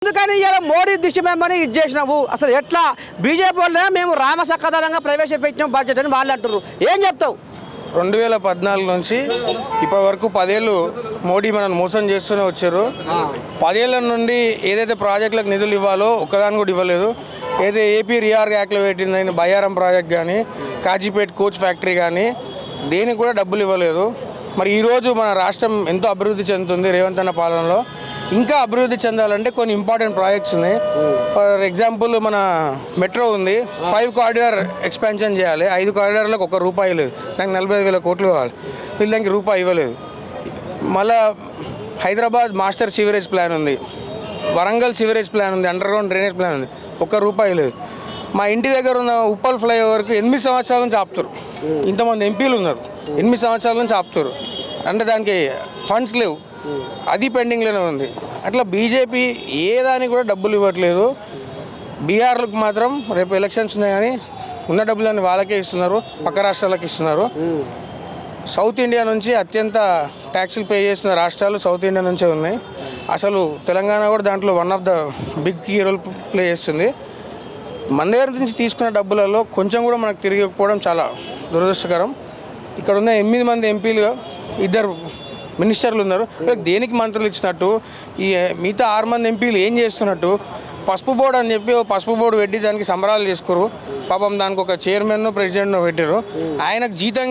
ఎందుకని ఇలా మోడీ దిష్టి మేమని ఇది చేసినావు అసలు ఎట్లా బీజేపీ వాళ్ళే మేము రామసక్కదనంగా ప్రవేశపెట్టినాం బడ్జెట్ అని వాళ్ళు అంటారు. ఏం చెప్తావు? 2014 నుంచి ఇప్పటి వరకు 10 ఏళ్ళు మోడీ మనల్ని మోసం చేస్తూనే వచ్చారు. 10 ఏళ్ళ నుండి ఏదైతే ప్రాజెక్టులకు నిధులు ఇవ్వాలో ఒక్కదాని కూడా ఇవ్వలేదు. ఏదైతే ఏపీ రీఆర్గ్ యాక్ట్లో పెట్టిందని బయ్యారం ప్రాజెక్ట్ కానీ కాజీపేట్ కోచ్ ఫ్యాక్టరీ కానీ దేనికి కూడా డబ్బులు ఇవ్వలేదు. మరి ఈరోజు మన రాష్ట్రం ఎంతో అభివృద్ధి చెందుతుంది రేవంత్ అన్న పాలనలో. ఇంకా అభివృద్ధి చెందాలంటే కొన్ని ఇంపార్టెంట్ ప్రాజెక్ట్స్ ఉన్నాయి. ఫర్ ఎగ్జాంపుల్ మన మెట్రో ఉంది, 5 కారిడార్ ఎక్స్పాన్షన్ చేయాలి. 5 కారిడార్లకు ₹1 లేదు, దానికి 45,000 కోట్లు కావాలి. వీళ్ళు దానికి రూపాయి ఇవ్వలేదు. మళ్ళా హైదరాబాద్ మాస్టర్ సివరేజ్ ప్లాన్ ఉంది, వరంగల్ సివరేజ్ ప్లాన్ ఉంది, అండర్గ్రౌండ్ డ్రైనేజ్ ప్లాన్ ఉంది, ₹1 లేదు. మా ఇంటి దగ్గర ఉన్న ఉప్పల్ ఫ్లైఓవర్కి 8 సంవత్సరాల నుంచి ఆపుతారు. ఇంతమంది ఎంపీలు ఉన్నారు, 8 సంవత్సరాల నుంచి ఆపుతారు అంటే దానికి ఫండ్స్ లేవు, అది పెండింగ్లోనే ఉంది. అట్లా బీజేపీ ఏ దానికి కూడా డబ్బులు ఇవ్వట్లేదు. బీహార్లకు మాత్రం రేపు ఎలక్షన్స్ ఉన్నాయి కానీ ఉన్న డబ్బులన్నీ వాళ్ళకే ఇస్తున్నారు, పక్క రాష్ట్రాలకు ఇస్తున్నారు. సౌత్ ఇండియా నుంచి అత్యంత ట్యాక్సులు పే చేస్తున్న రాష్ట్రాలు సౌత్ ఇండియా నుంచే ఉన్నాయి. అసలు తెలంగాణ కూడా దాంట్లో one of the big key role play చేస్తుంది. మన దగ్గర నుంచి తీసుకున్న డబ్బులలో కొంచెం కూడా మనకు తిరిగి ఇవ్వకపోవడం చాలా దురదృష్టకరం. ఇక్కడ ఉన్న 8 మంది ఎంపీలు 2 మినిస్టర్లు ఉన్నారు. దేనికి మంత్రులు ఇచ్చినట్టు, ఈ మిగతా 6 మంది ఎంపీలు ఏం చేస్తున్నట్టు? పసుపు బోర్డు అని చెప్పి పసుపు బోర్డు పెట్టి దానికి సంబరాలు చేసుకోరు. పాపం దానికి ఒక చైర్మన్ ప్రెసిడెంట్ను పెట్టారు. ఆయనకు జీతం